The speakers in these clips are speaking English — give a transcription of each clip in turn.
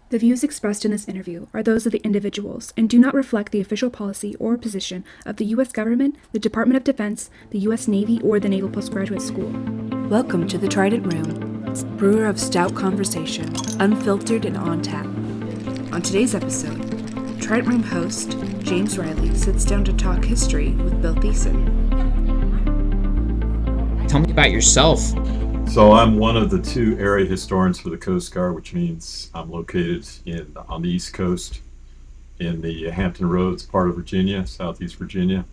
The views expressed in this interview are those of the individuals and do not reflect the official policy or position of the U.S. government, the Department of Defense, the U.S. Navy, or the Naval Postgraduate School. Welcome to the Trident Room, brewer of stout conversation, unfiltered and on tap. On today's episode, Trident Room host James Reilly sits down to talk history with Bill Thiesen. Tell me about yourself. So I'm one of the two area historians for the Coast Guard, which means I'm located on the East Coast in the Hampton Roads part of Virginia, Southeast Virginia.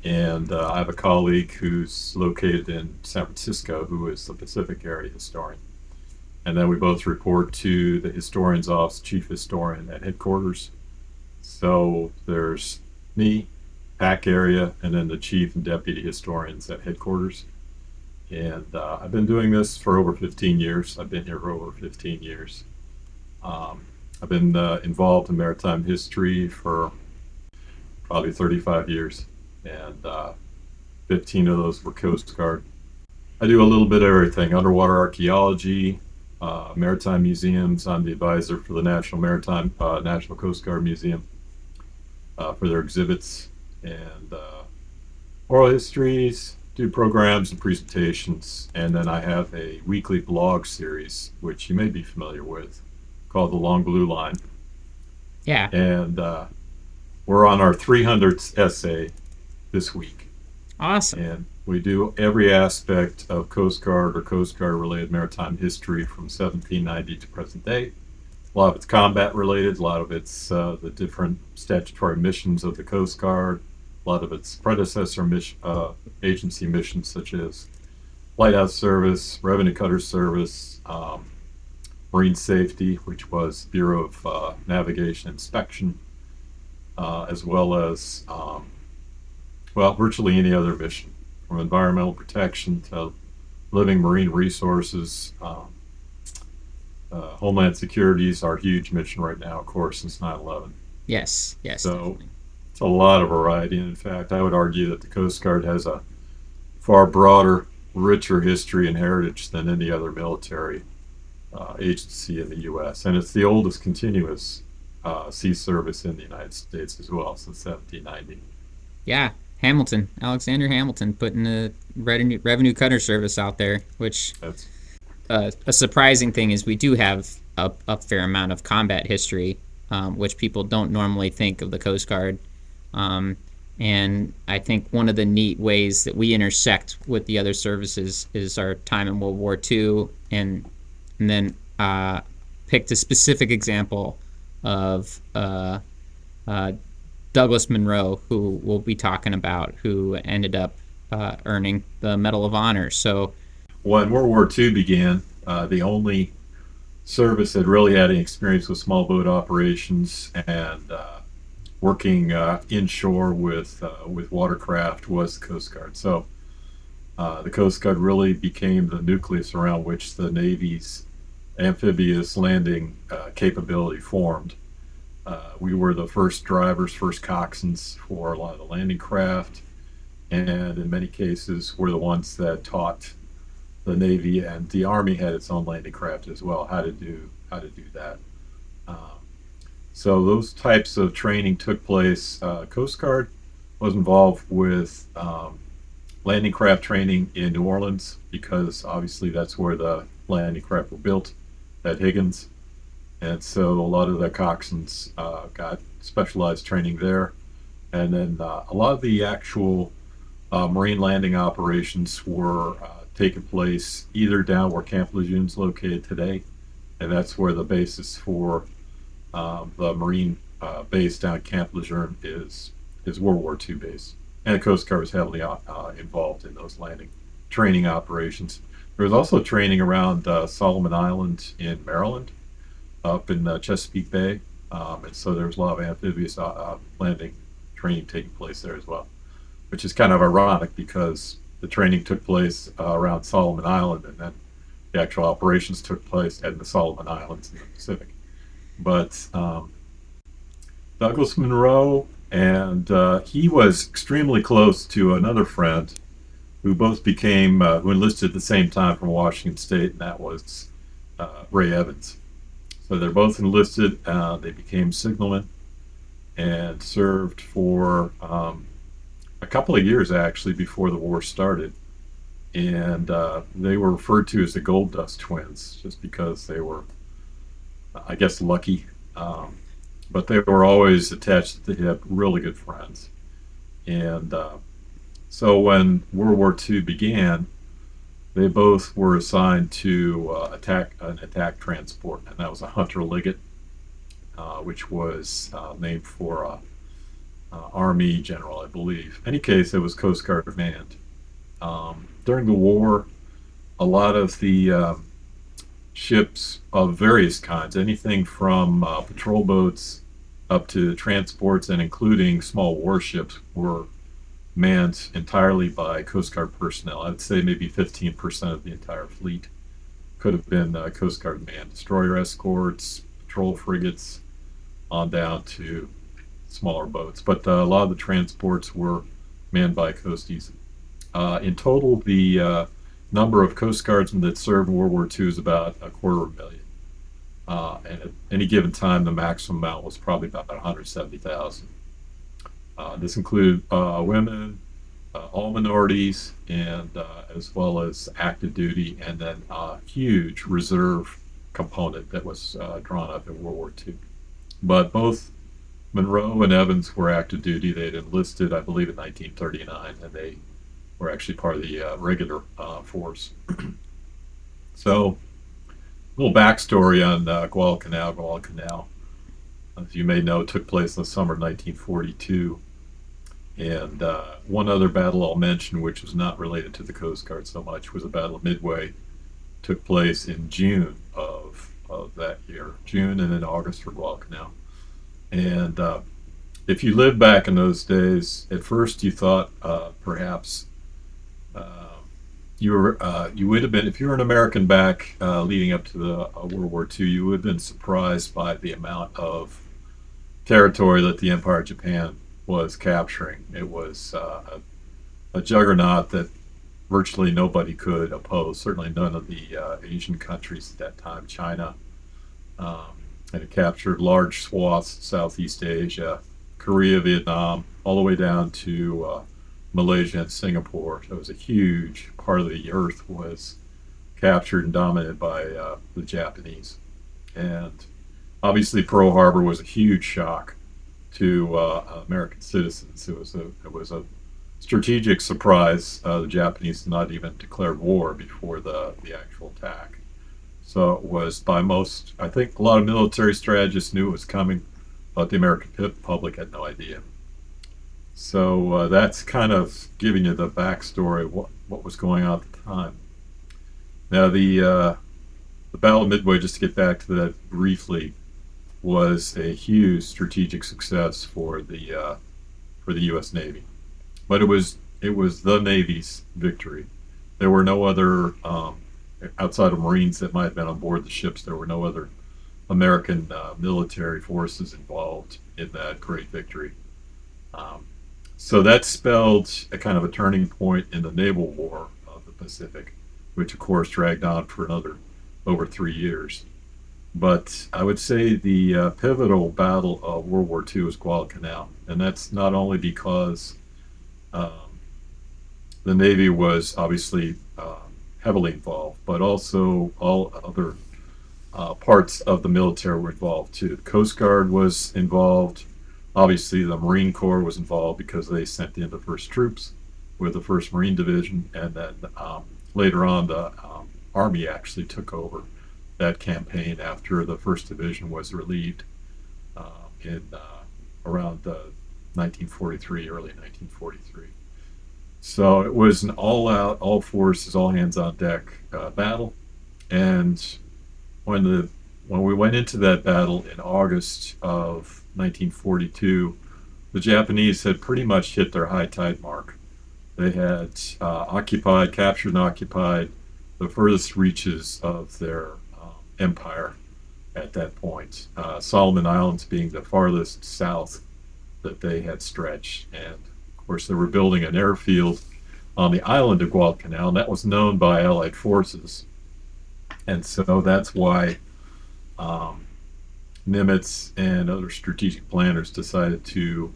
And I have a colleague who's located in San Francisco who is the Pacific area historian. And then we both report to the historian's office, chief historian at headquarters. So there's me, PAC area, and then the chief and deputy historians at headquarters. And I've been doing this for over 15 years. I've been here for over 15 years. I've been involved in maritime history for probably 35 years, and 15 of those were Coast Guard. I do a little bit of everything: underwater archaeology, maritime museums. I'm the advisor for the National Coast Guard Museum for their exhibits, and oral histories. Do programs and presentations, and then I have a weekly blog series, which you may be familiar with, called The Long Blue Line. Yeah. And we're on our 300th essay this week. Awesome. And we do every aspect of Coast Guard or Coast Guard related maritime history from 1790 to present day. A lot of it's combat related, a lot of it's the different statutory missions of the Coast Guard. A lot of its predecessor agency missions, such as Lighthouse Service, Revenue Cutter Service, Marine Safety, which was Bureau of Navigation Inspection, as well as, virtually any other mission, from environmental protection to living marine resources. Homeland Security is our huge mission right now, of course, since 9/11. Yes, So, definitely. It's a lot of variety, and in fact, I would argue that the Coast Guard has a far broader, richer history and heritage than any other military agency in the U.S., and it's the oldest continuous sea service in the United States as well, since 1790. Yeah, Alexander Hamilton putting the revenue cutter service out there, which a surprising thing is we do have a fair amount of combat history, which people don't normally think of the Coast Guard. And I think one of the neat ways that we intersect with the other services is our time in World War II, and then picked a specific example of Douglas Monroe, who we'll be talking about, who ended up earning the Medal of Honor. So when World War II began, the only service that really had any experience with small boat operations and working inshore with watercraft was the Coast Guard. So the Coast Guard really became the nucleus around which the Navy's amphibious landing capability formed. We were the first drivers, first coxswains for a lot of the landing craft, and in many cases were the ones that taught the Navy, and the Army had its own landing craft as well, how to do that. So those types of training took place. Coast Guard was involved with landing craft training in New Orleans, because obviously that's where the landing craft were built at Higgins. And so a lot of the coxswains got specialized training there. And then a lot of the actual marine landing operations were taking place either down where Camp Lejeune is located today, and that's where the basis for the Marine base down at Camp Lejeune is World War II base. And the Coast Guard was heavily involved in those landing training operations. There was also training around Solomon Island in Maryland, up in Chesapeake Bay, and so there was a lot of amphibious landing training taking place there as well, which is kind of ironic because the training took place around Solomon Island, and then the actual operations took place at the Solomon Islands in the Pacific. But Douglas Monroe, and he was extremely close to another friend who both who enlisted at the same time from Washington State, and that was Ray Evans. So they're both enlisted. They became signalmen and served for a couple of years actually before the war started. And they were referred to as the Gold Dust Twins just because they were, I guess, lucky. But they were always attached. They had really good friends. And so when World War II began, they both were assigned to an attack transport, and that was a Hunter Liggett, which was named for Army general, I believe. In any case, it was Coast Guard manned. During the war, a lot of the ships of various kinds, anything from patrol boats up to transports and including small warships, were manned entirely by Coast Guard personnel. I'd say maybe 15% of the entire fleet could have been Coast Guard manned. Destroyer escorts, patrol frigates, on down to smaller boats. But a lot of the transports were manned by Coasties. In total, the number of Coast Guardsmen that served in World War II is about 250,000. And at any given time, the maximum amount was probably about 170,000. This included women, all minorities, and as well as active duty, and then a huge reserve component that was drawn up in World War II. But both Monroe and Evans were active duty. They had enlisted, I believe, in 1939, and they were actually part of the regular force. So, a little backstory on Guadalcanal. Guadalcanal, as you may know, took place in the summer of 1942. And one other battle I'll mention, which was not related to the Coast Guard so much, was the Battle of Midway. Took place in June of that year, June and then August for Guadalcanal. And if you lived back in those days, at first you thought perhaps you would have been, if you were an American back leading up to the World War II, you would have been surprised by the amount of territory that the Empire of Japan was capturing. It was a juggernaut that virtually nobody could oppose, certainly none of the Asian countries at that time, China. And it captured large swaths of Southeast Asia, Korea, Vietnam, all the way down to Malaysia and Singapore. So it was a huge part of the earth was captured and dominated by the Japanese. And obviously Pearl Harbor was a huge shock to American citizens. It was a strategic surprise. The Japanese had not even declared war before the actual attack. So it was, by most, I think a lot of military strategists knew it was coming, but the American public had no idea. So that's kind of giving you the backstory of what was going on at the time. Now the Battle of Midway, just to get back to that briefly, was a huge strategic success for the U.S. Navy, but it was the Navy's victory. There were no other outside of Marines that might have been on board the ships. There were no other American military forces involved in that great victory. So that spelled a kind of a turning point in the naval war of the Pacific, which of course dragged on for another over 3 years. But I would say the pivotal battle of World War II was Guadalcanal, and that's not only because the Navy was obviously heavily involved, but also all other parts of the military were involved too. The Coast Guard was involved. Obviously, the Marine Corps was involved because they sent in the first troops with the 1st Marine Division, and then later on the Army actually took over that campaign after the 1st Division was relieved in around 1943, early 1943. So it was an all-out, all forces, all hands on deck battle. And when we went into that battle in August of 1942, the Japanese had pretty much hit their high tide mark. They had captured and occupied the furthest reaches of their empire at that point. Solomon Islands being the farthest south that they had stretched. And of course, they were building an airfield on the island of Guadalcanal, and that was known by Allied forces. And so that's why Nimitz and other strategic planners decided to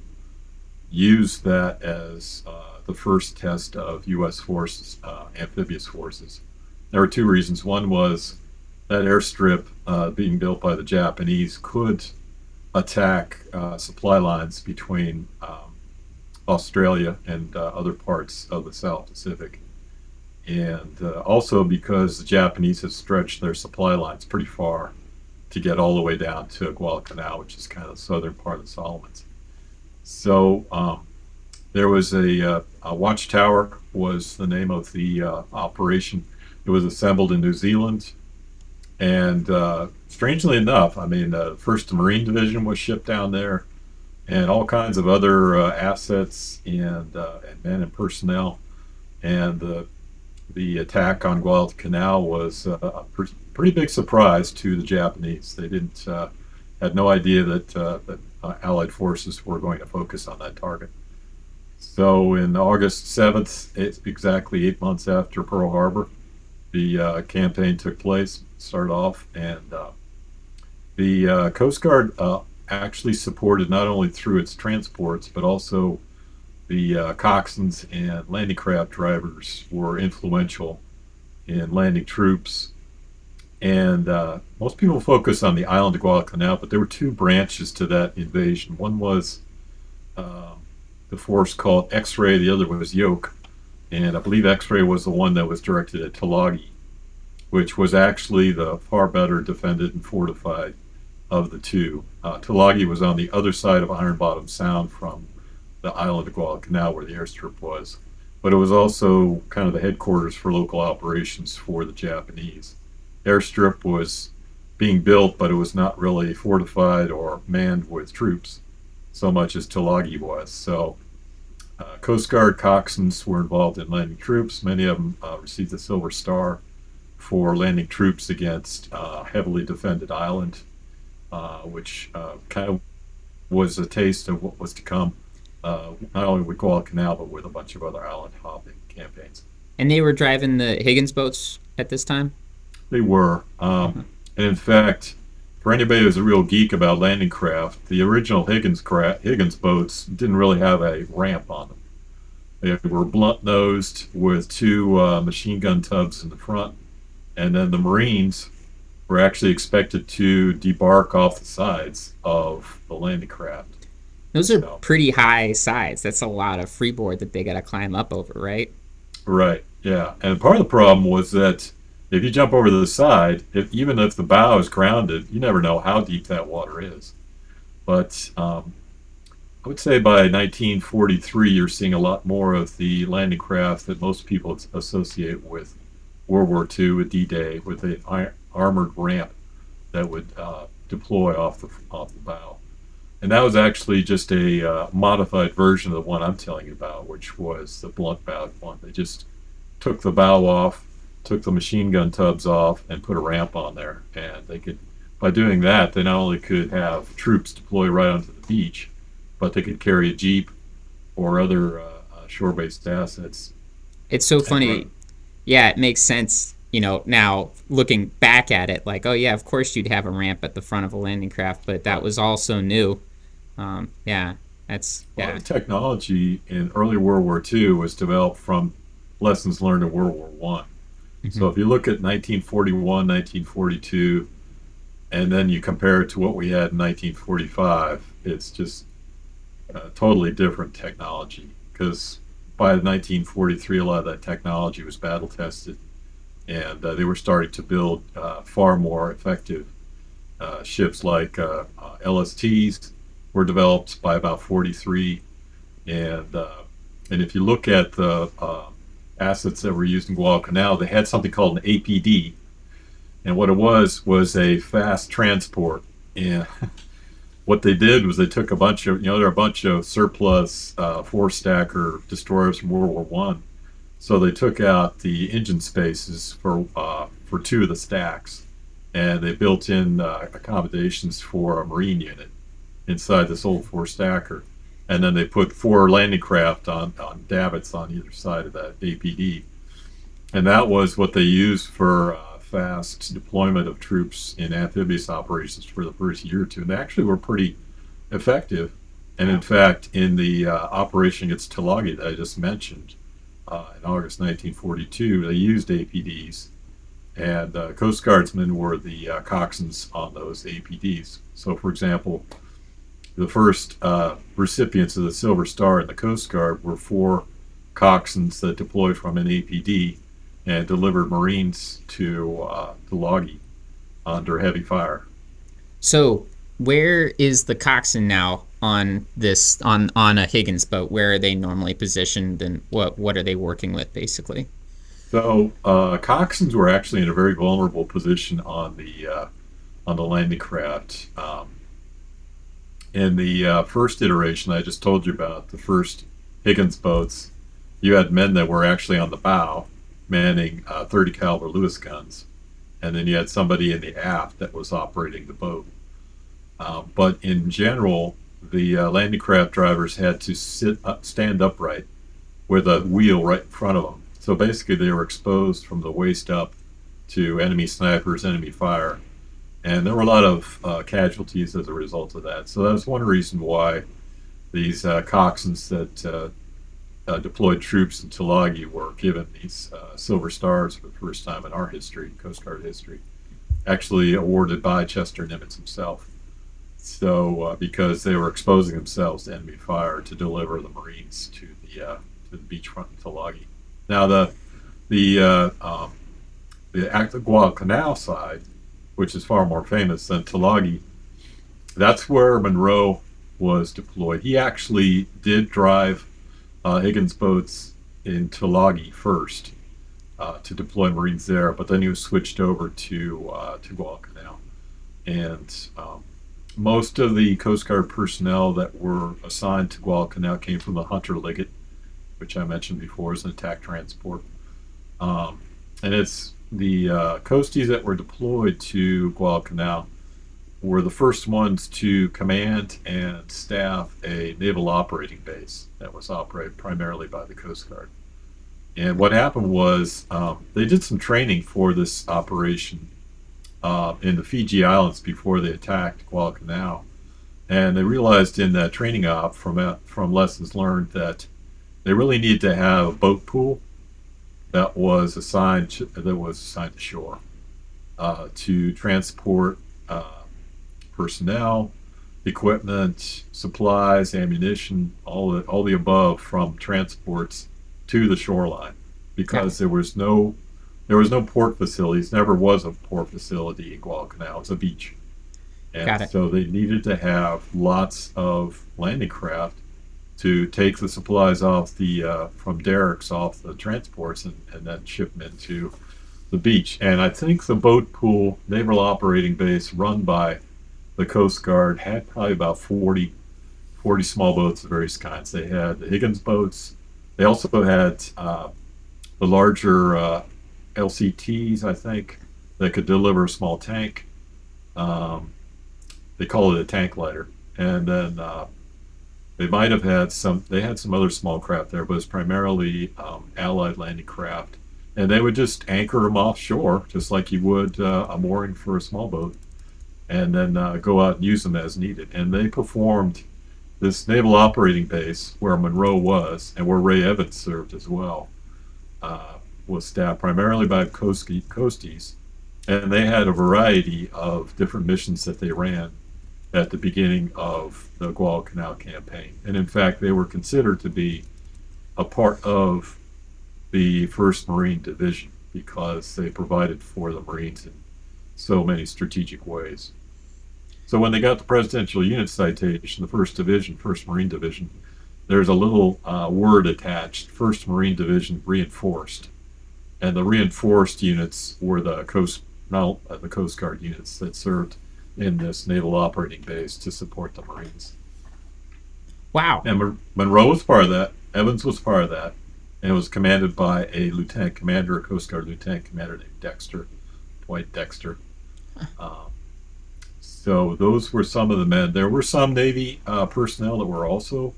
use that as the first test of U.S. forces, amphibious forces. There were two reasons. One was that airstrip being built by the Japanese could attack supply lines between Australia and other parts of the South Pacific. And also because the Japanese had stretched their supply lines pretty far to get all the way down to Guadalcanal, which is kind of the southern part of the Solomons. So there was a watchtower was the name of the operation. It was assembled in New Zealand. And strangely enough, I mean, the 1st Marine Division was shipped down there, and all kinds of other assets and men and personnel. And the attack on Guadalcanal was a pretty big surprise to the Japanese. They had no idea that Allied forces were going to focus on that target. So in August 7th, it's exactly 8 months after Pearl Harbor, the campaign took place, started off, and the Coast Guard actually supported not only through its transports, but also the coxswains and landing craft drivers were influential in landing troops. And most people focus on the island of Guadalcanal, but there were two branches to that invasion. One was the force called X-Ray, the other was Yoke. And I believe X-Ray was the one that was directed at Tulagi, which was actually the far better defended and fortified of the two. Tulagi was on the other side of Iron Bottom Sound from the island of Guadalcanal where the airstrip was. But it was also kind of the headquarters for local operations for the Japanese. Airstrip was being built, but it was not really fortified or manned with troops so much as Tulagi was. So Coast Guard coxswains were involved in landing troops. Many of them received the Silver Star for landing troops against heavily defended island, which kind of was a taste of what was to come, not only with Guadalcanal, but with a bunch of other island hopping campaigns. And they were driving the Higgins boats at this time? They were. And in fact, for anybody who's a real geek about landing craft, the original Higgins boats didn't really have a ramp on them. They were blunt-nosed with two machine gun tubs in the front, and then the Marines were actually expected to debark off the sides of the landing craft. Those are pretty high sides. That's a lot of freeboard that they got to climb up over, right? Right, yeah. And part of the problem was that if you jump over to the side, even if the bow is grounded, you never know how deep that water is. But I would say by 1943, you're seeing a lot more of the landing craft that most people associate with World War II, with D-Day, with an armored ramp that would deploy off the bow. And that was actually just a modified version of the one I'm telling you about, which was the blunt-bowed one. They just took the bow off, took the machine gun tubs off, and put a ramp on there. And they could, by doing that, they not only could have troops deploy right onto the beach, but they could carry a jeep or other shore-based assets. It's so funny. Yeah, it makes sense, now looking back at it, like, oh yeah, of course you'd have a ramp at the front of a landing craft, but that was also new. That's a lot of technology in early World War II was developed from lessons learned in World War I. Mm-hmm. So if you look at 1941, 1942, and then you compare it to what we had in 1945, it's just totally different technology, because by 1943, a lot of that technology was battle tested, and they were starting to build far more effective ships like LSTs were developed by about 43, and if you look at the assets that were used in Guadalcanal, they had something called an APD, and what it was a fast transport. And what they did was they took a bunch of, there are a bunch of surplus four-stacker destroyers from World War I, so they took out the engine spaces for two of the stacks, and they built in accommodations for a Marine unit inside this old four-stacker, and then they put four landing craft on davits on either side of that APD, and that was what they used for fast deployment of troops in amphibious operations for the first year or two. And they actually were pretty effective. And in fact, in the operation against Tulagi that I just mentioned, in August 1942, they used APDs. And Coast Guardsmen were the coxswains on those APDs. So, for example, the first recipients of the Silver Star in the Coast Guard were 4 coxswains that deployed from an APD and delivered Marines to Tulagi under heavy fire. So, where is the coxswain now on this on a Higgins boat? Where are they normally positioned, and what are they working with, basically? So, coxswains were actually in a very vulnerable position on the landing craft. In the first iteration I just told you about, the first Higgins boats, you had men that were actually on the bow manning 30 caliber Lewis guns, and then you had somebody in the aft that was operating the boat. But in general, the landing craft drivers had to stand upright with a wheel right in front of them. So basically they were exposed from the waist up to enemy snipers, enemy fire. And there were a lot of casualties as a result of that. So that's one reason why these coxswains that deployed troops in Tulagi were given these Silver Stars for the first time in our history, Coast Guard history, actually awarded by Chester Nimitz himself. So because they were exposing themselves to enemy fire to deliver the Marines to the beachfront in Tulagi. Now the Guadalcanal side, which is far more famous than Tulagi, that's where Monroe was deployed. He actually did drive Higgins boats in Tulagi first to deploy Marines there, but then he was switched over to Guadalcanal. And most of the Coast Guard personnel that were assigned to Guadalcanal came from the Hunter Liggett, which I mentioned before is an attack transport. And it's the coasties that were deployed to Guadalcanal were the first ones to command and staff a naval operating base that was operated primarily by the Coast Guard. And what happened was they did some training for this operation in the Fiji Islands before they attacked Guadalcanal. And they realized in that training op from lessons learned that they really needed to have a boat pool that was assigned to shore to transport personnel, equipment, supplies, ammunition, all the above from transports to the shoreline, because there was no port facilities. Never was a port facility in Guadalcanal. It's a beach, and so they needed to have lots of landing craft to take the supplies off from derricks off the transports and then ship them into the beach. And I think the boat pool naval operating base run by the Coast Guard had probably about 40 small boats of various kinds. They had the Higgins boats. They also had the larger LCTs, I think, that could deliver a small tank. They call it a tank lighter. And then they might have had some other small craft there, but it's primarily Allied landing craft. And they would just anchor them offshore, just like you would a mooring for a small boat, and then go out and use them as needed. And they performed this naval operating base where Monroe was, and where Ray Evans served as well, was staffed primarily by coasties. And they had a variety of different missions that they ran at the beginning of the Guadalcanal campaign. And in fact, they were considered to be a part of the 1st Marine Division because they provided for the Marines in so many strategic ways. So when they got the Presidential Unit Citation, the 1st Division, 1st Marine Division, there's a little word attached, 1st Marine Division Reinforced. And the reinforced units were the Coast Guard units that served in this naval operating base to support the Marines. Wow. And Monroe was part of that. Evans was part of that. And it was commanded by a lieutenant commander, a Coast Guard lieutenant commander named Dwight Dexter. So those were some of the men. There were some Navy personnel that were also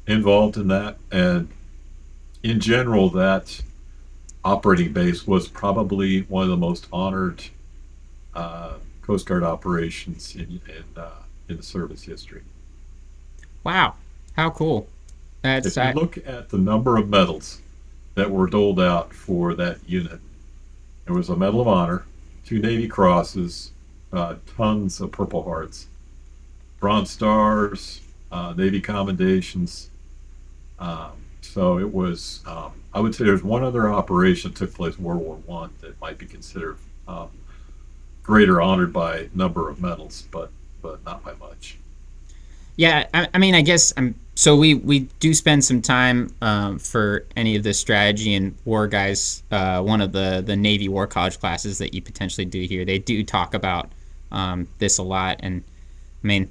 involved in that. And in general, that operating base was probably one of the most honored Coast Guard operations in the service history. Wow, how cool! If you look at the number of medals that were doled out for that unit, there was a Medal of Honor, 2 Navy Crosses, tons of Purple Hearts, Bronze Stars, Navy Commendations. So it was, I would say there's one other operation that took place in World War One that might be considered greater honored by number of medals, but not by much. Yeah, I mean, I guess so we do spend some time for any of the strategy and war guys. One of the Navy War College classes that you potentially do here, they do talk about this a lot. And I mean,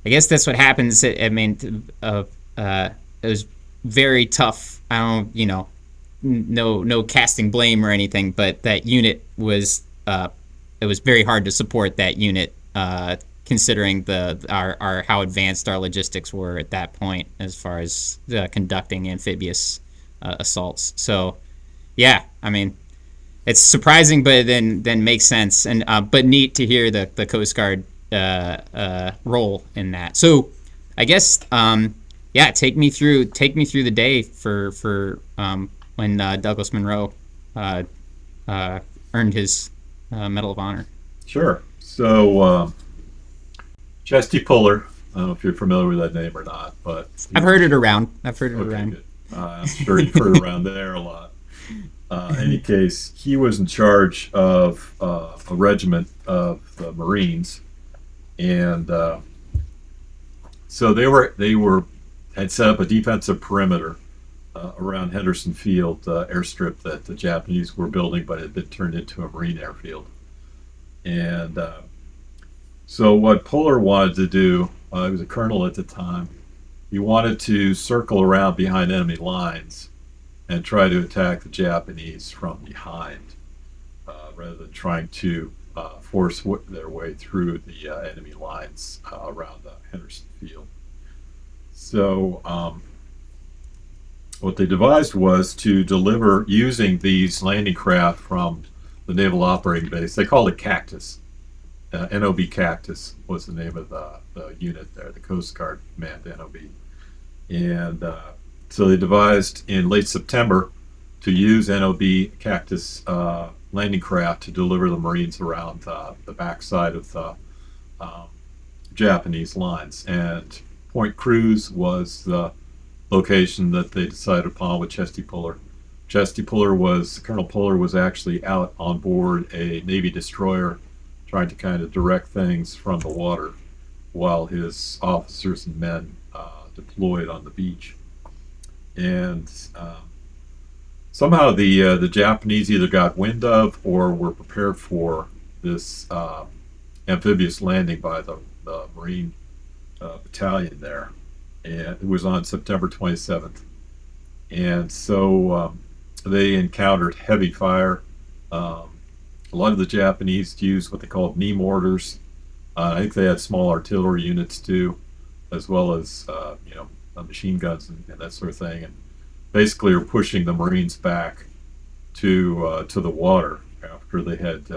I guess that's what happens. I mean, it was very tough. I don't, no casting blame or anything, but that unit was it was very hard to support that unit. Considering our how advanced our logistics were at that point as far as conducting amphibious assaults. So, yeah, I mean, it's surprising, but then makes sense, and but neat to hear the Coast Guard role in that. So, I guess take me through the day for when Douglas Munro earned his Medal of Honor. Sure. So. Chesty Puller. I don't know if you're familiar with that name or not, but I've heard it around. Good. I'm sure you've heard it around there a lot. In any case, he was in charge of a regiment of the Marines, and so they had set up a defensive perimeter around Henderson Field airstrip that the Japanese were building, but had been turned into a Marine airfield, and. So what Puller wanted to do, he was a colonel at the time, he wanted to circle around behind enemy lines and try to attack the Japanese from behind, rather than trying to force their way through the enemy lines around Henderson Field. So what they devised was to deliver using these landing craft from the Naval Operating Base. They called it Cactus. NOB Cactus was the name of the unit there, the Coast Guard manned NOB. And so they devised in late September to use NOB Cactus landing craft to deliver the Marines around the backside of the Japanese lines. And Point Cruz was the location that they decided upon with Chesty Puller. Colonel Puller was actually out on board a Navy destroyer trying to kind of direct things from the water while his officers and men deployed on the beach. And somehow the Japanese either got wind of or were prepared for this amphibious landing by the Marine battalion there. And it was on September 27th. And so they encountered heavy fire. A lot of the Japanese used what they called knee mortars. I think they had small artillery units too, as well as machine guns and that sort of thing. And basically, were pushing the Marines back to the water after they had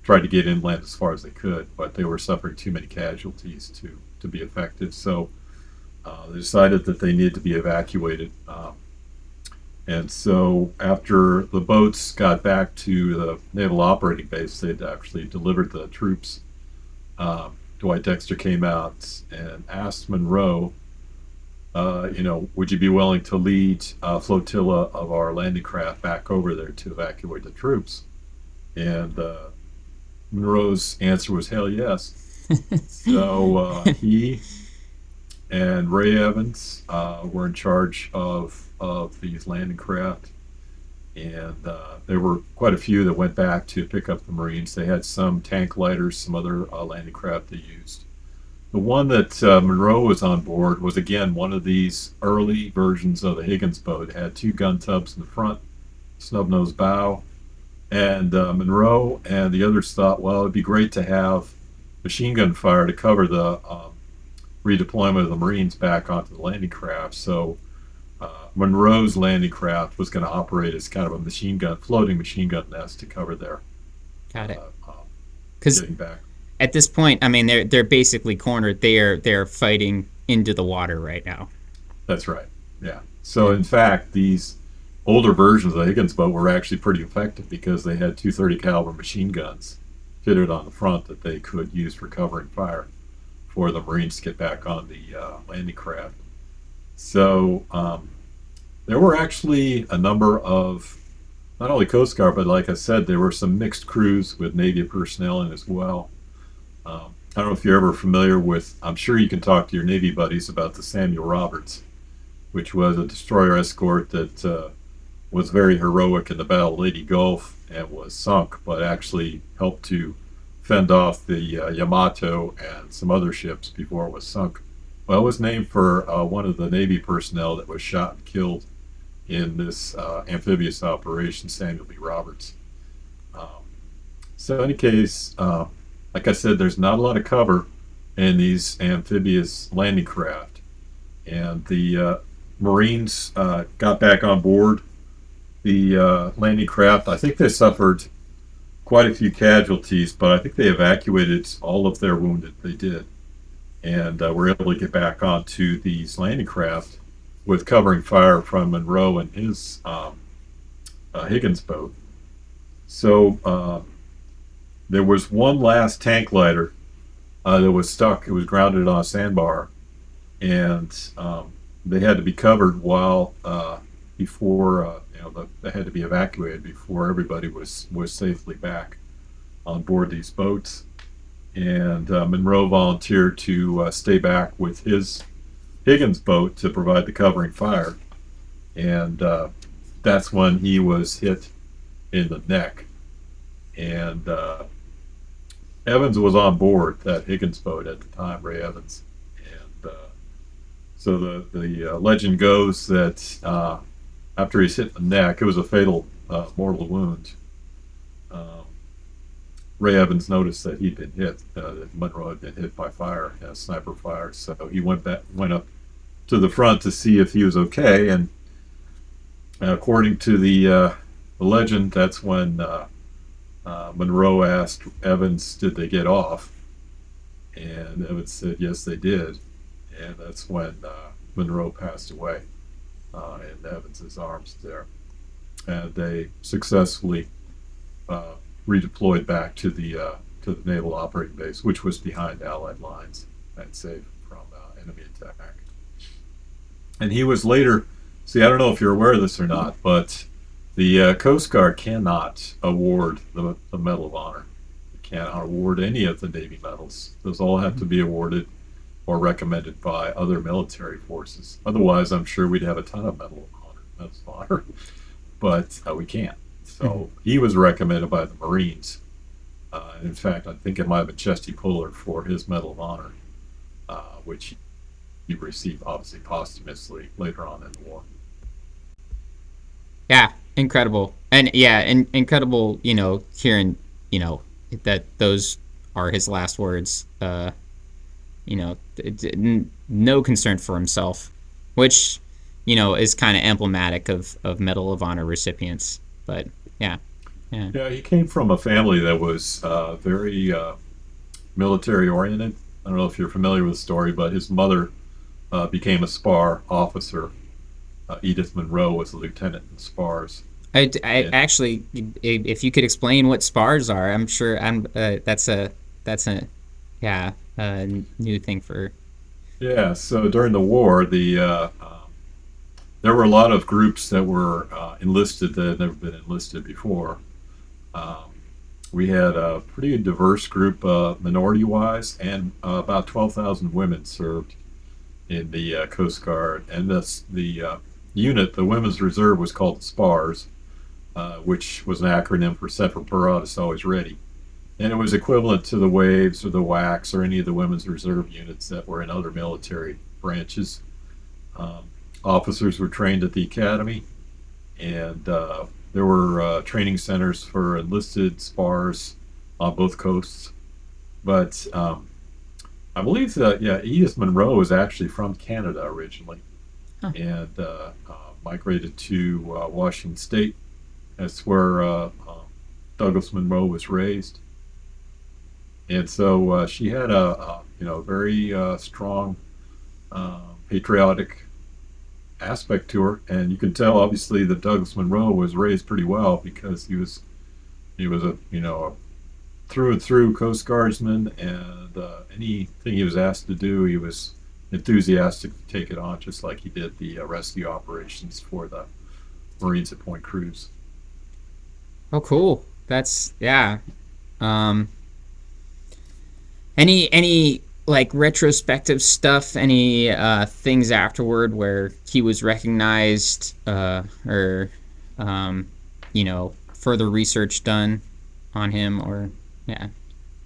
tried to get inland as far as they could, but they were suffering too many casualties to be effective. So they decided that they needed to be evacuated. And so after the boats got back to the Naval Operating Base, they'd actually delivered the troops. Dwight Dexter came out and asked Munro, would you be willing to lead a flotilla of our landing craft back over there to evacuate the troops? And Munro's answer was, hell yes. So he and Ray Evans were in charge of these landing craft, and there were quite a few that went back to pick up the Marines. They had some tank lighters, some other landing craft they used. The one that Munro was on board was again one of these early versions of the Higgins boat. It had 2 gun tubs in the front, snub-nose bow, and Munro and the others thought, well, it'd be great to have machine gun fire to cover the redeployment of the Marines back onto the landing craft. So Monroe's landing craft was going to operate as kind of a floating machine gun nest to cover their Got it. Because getting back. at this point, I mean, they're basically cornered. They're fighting into the water right now. That's right. Yeah. So in fact, these older versions of the Higgins boat were actually pretty effective because they had 230 caliber machine guns fitted on the front that they could use for covering fire for the Marines to get back on the landing craft. So there were actually a number of not only Coast Guard, but like I said, there were some mixed crews with Navy personnel in as well. I don't know if you're ever familiar with, I'm sure you can talk to your Navy buddies about the Samuel Roberts, which was a destroyer escort that was very heroic in the Battle of Leyte Gulf and was sunk, but actually helped to fend off the Yamato and some other ships before it was sunk. Well, it was named for one of the Navy personnel that was shot and killed in this amphibious operation, Samuel B. Roberts. So in any case, like I said, there's not a lot of cover in these amphibious landing craft. And the Marines got back on board the landing craft. I think they suffered quite a few casualties, but I think they evacuated all of their wounded. They did. And were able to get back onto these landing craft with covering fire from Monroe and his Higgins boat. So there was one last tank lighter that was stuck. It was grounded on a sandbar, and they had to be covered while before they had to be evacuated before everybody was safely back on board these boats. And Monroe volunteered to stay back with his Higgins boat to provide the covering fire, and that's when he was hit in the neck. And Evans was on board that Higgins boat at the time, Ray Evans. And so the legend goes that after he's hit in the neck, it was a fatal mortal wound. Ray Evans noticed that he'd been hit, that Monroe had been hit by fire, sniper fire. So he went up to the front to see if he was okay. And according to the legend, that's when Monroe asked Evans, did they get off? And Evans said, yes, they did. And that's when Monroe passed away in Evans's arms there. And they successfully redeployed back to the naval operating base, which was behind Allied lines and saved from enemy attack. And he was later, I don't know if you're aware of this or not, but the Coast Guard cannot award the Medal of Honor. They cannot award any of the Navy medals. Those all have to be awarded or recommended by other military forces. Otherwise, I'm sure we'd have a ton of Medals of Honor, but we can't. So he was recommended by the Marines. In fact, I think it might have been Chesty Puller for his Medal of Honor, which he received obviously posthumously later on in the war. Yeah, incredible. And yeah, incredible, hearing, that those are his last words. No concern for himself, which, is kind of emblematic of Medal of Honor recipients. But yeah, he came from a family that was very military oriented. I don't know if you're familiar with the story, but his mother became a spar officer. Edith Monroe was a lieutenant in spars. I actually, if you could explain what spars are, I'm sure that's a new thing for. Yeah. So during the war, there were a lot of groups that were enlisted that had never been enlisted before. We had a pretty diverse group, minority-wise, and about 12,000 women served in the Coast Guard. And the unit, the Women's Reserve, was called the SPARS, which was an acronym for Set for Apparatus Always Ready. And it was equivalent to the WAVES or the WACs or any of the Women's Reserve units that were in other military branches. Officers were trained at the academy, and there were training centers for enlisted spars on both coasts. But I believe that, Edith Monroe was actually from Canada originally. Huh. And migrated to Washington State. That's where Douglas Monroe was raised. And so she had a very strong patriotic aspect to her, and you can tell obviously that Douglas Monroe was raised pretty well because he was a a through and through Coast Guardsman, and anything he was asked to do, he was enthusiastic to take it on, just like he did the rescue operations for the Marines at Point Cruz. Oh, cool. That's yeah. Any like retrospective stuff? Any things afterward where he was recognized, or further research done on him, or yeah?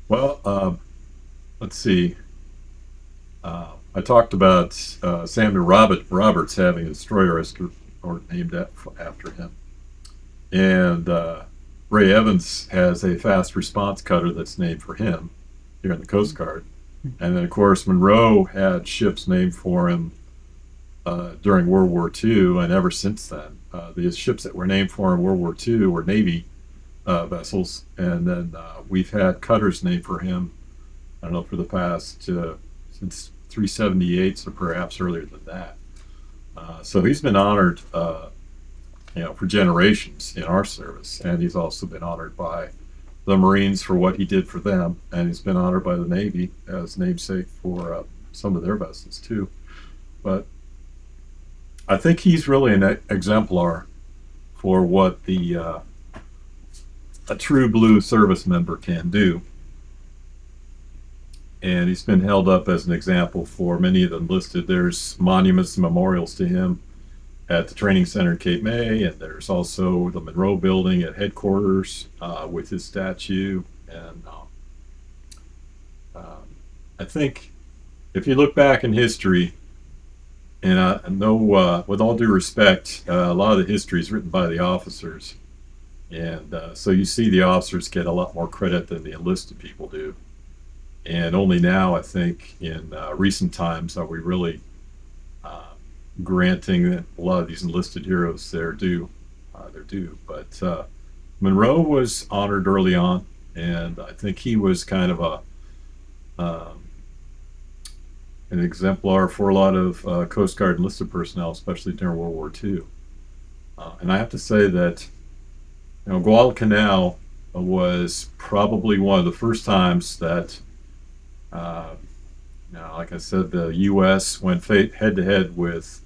Well, let's see. I talked about Samuel Roberts having a destroyer named after him, and Ray Evans has a fast response cutter that's named for him here in the Coast Guard. And then, of course, Monroe had ships named for him during World War II, and ever since then. The ships that were named for him in World War II were Navy vessels, and then we've had cutters named for him, I don't know, for the past, since 378s or perhaps earlier than that. So he's been honored, for generations in our service, and he's also been honored by the Marines for what he did for them, and he's been honored by the Navy as namesake for some of their vessels too. But I think he's really an exemplar for what a true blue service member can do, and he's been held up as an example for many of the enlisted. There's monuments and memorials to him at the training center in Cape May, and there's also the Monroe building at headquarters with his statue. And I think if you look back in history, and I know with all due respect, a lot of the history is written by the officers, and so you see the officers get a lot more credit than the enlisted people do. And only now, I think, in recent times, are we really granting a lot of these enlisted heroes their due. But Monroe was honored early on, and I think he was kind of an exemplar for a lot of Coast Guard enlisted personnel, especially during World War II. And I have to say that Guadalcanal was probably one of the first times that like I said, the U.S. went head-to-head with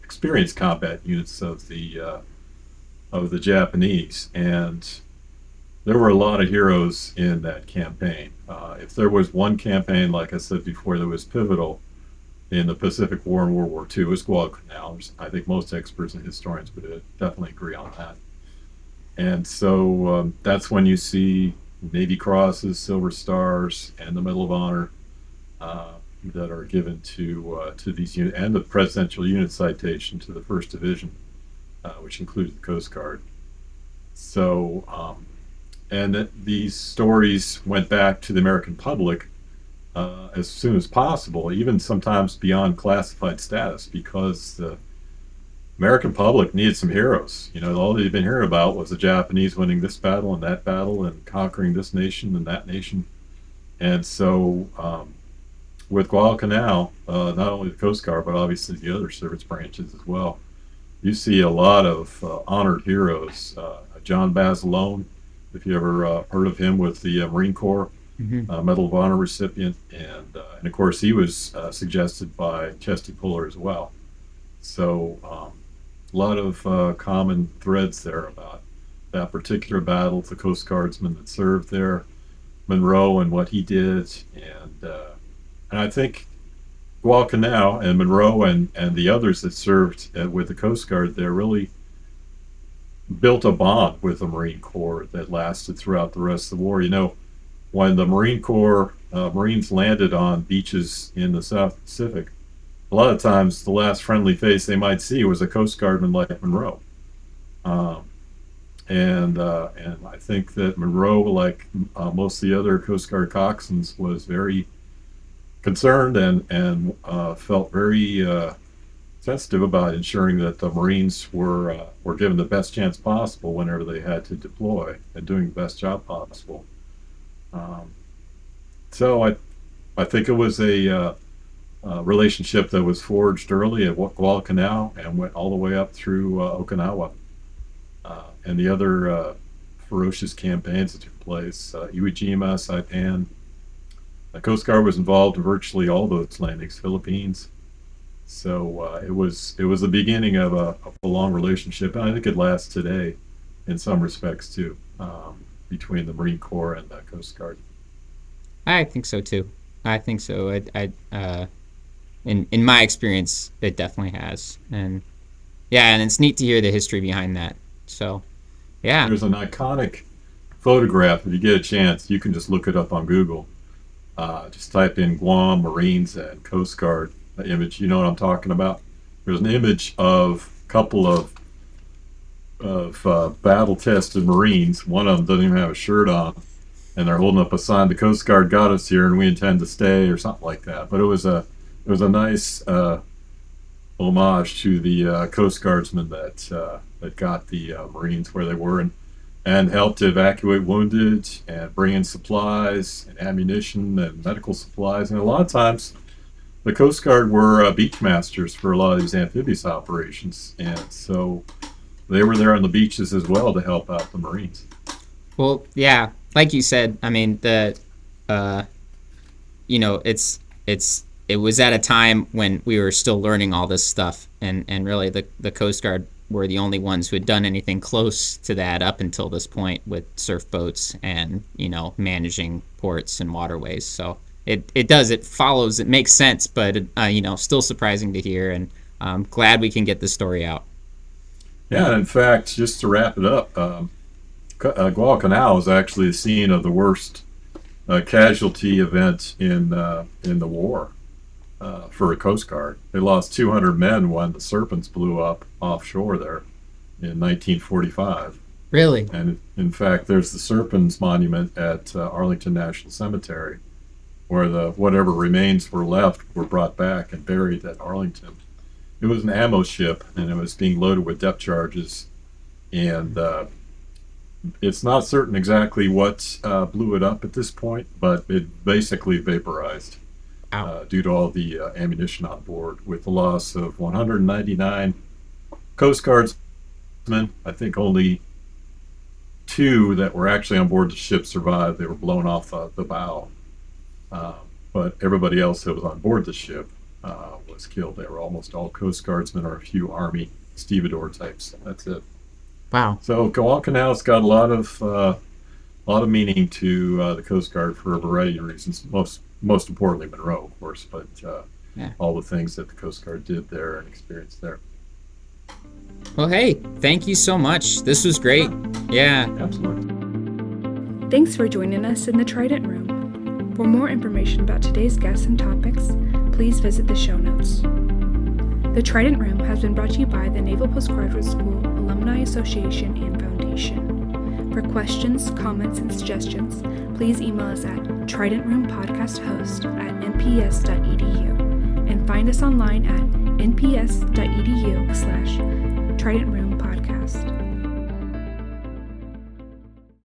experienced combat units of the Japanese, and there were a lot of heroes in that campaign. If there was one campaign, like I said before, that was pivotal in the Pacific War and World War II, it was Guadalcanal. I think most experts and historians would definitely agree on that. And so that's when you see Navy Crosses, Silver Stars, and the Medal of Honor that are given to these units, and the Presidential Unit Citation to the 1st Division, which included the Coast Guard. So, and these stories went back to the American public as soon as possible, even sometimes beyond classified status, because the American public needed some heroes. All they'd been hearing about was the Japanese winning this battle and that battle and conquering this nation and that nation. And so with Guadalcanal, not only the Coast Guard, but obviously the other service branches as well, you see a lot of honored heroes. John Basilone, if you ever heard of him, with the Marine Corps, Medal of Honor recipient. And of course, he was suggested by Chesty Puller as well. So a lot of common threads there about that particular battle, the Coast Guardsmen that served there, Monroe and what he did, and I think Guadalcanal and Monroe and the others that served with the Coast Guard there really built a bond with the Marine Corps that lasted throughout the rest of the war. When the Marine Corps Marines landed on beaches in the South Pacific, a lot of times the last friendly face they might see was a Coast Guardman like Monroe. And I think that Monroe, like most of the other Coast Guard coxswains, was very concerned and felt very sensitive about ensuring that the Marines were given the best chance possible whenever they had to deploy and doing the best job possible. So I think it was a relationship that was forged early at Guadalcanal and went all the way up through Okinawa and the other ferocious campaigns that took place. Iwo Jima, Saipan. The Coast Guard was involved in virtually all those landings, Philippines. So it was the beginning of a long relationship, and I think it lasts today in some respects too, between the Marine Corps and the Coast Guard. I think so too. I think so. In my experience, it definitely has, and it's neat to hear the history behind that. So, yeah. There's an iconic photograph. If you get a chance, you can just look it up on Google. Just type in Guam Marines and Coast Guard image. You know what I'm talking about? There's an image of a couple of battle-tested Marines. One of them doesn't even have a shirt on, and they're holding up a sign, "The Coast Guard got us here, and we intend to stay," or something like that. But it was a nice homage to the Coast Guardsmen that got the Marines where they were and helped evacuate wounded and bring in supplies and ammunition and medical supplies. And a lot of times, the Coast Guard were beach masters for a lot of these amphibious operations, and so they were there on the beaches as well to help out the Marines. Well, yeah, like you said, I mean, it was at a time when we were still learning all this stuff, and really the Coast Guard were the only ones who had done anything close to that up until this point with surf boats and, managing ports and waterways. So it follows, it makes sense, but, still surprising to hear, and I'm glad we can get this story out. Yeah, in fact, just to wrap it up, Guadalcanal is actually the scene of the worst casualty event in the war for a Coast Guard. They lost 200 men when the Serpents blew up offshore there in 1945. Really? And in fact, there's the Serpents monument at Arlington National Cemetery, where whatever remains were left were brought back and buried at Arlington. It was an ammo ship, and it was being loaded with depth charges, and it's not certain exactly what blew it up at this point, but it basically vaporized due to all the ammunition on board, with the loss of 199 Coast Guardsmen. I think only 2 that were actually on board the ship survived. They were blown off the bow. But everybody else that was on board the ship was killed. They were almost all Coast Guardsmen or a few Army stevedore types. That's it. Wow. So Guadalcanal's got a lot of meaning to the Coast Guard for a variety of reasons. Most importantly, Monroe, of course, but all the things that the Coast Guard did there and experienced there. Well, hey, thank you so much. This was great. Yeah. Absolutely. Thanks for joining us in the Trident Room. For more information about today's guests and topics, please visit the show notes. The Trident Room has been brought to you by the Naval Postgraduate School Alumni Association and Foundation. For questions, comments, and suggestions, please email us at tridentroompodcasthost@nps.edu and find us online at nps.edu/Trident Room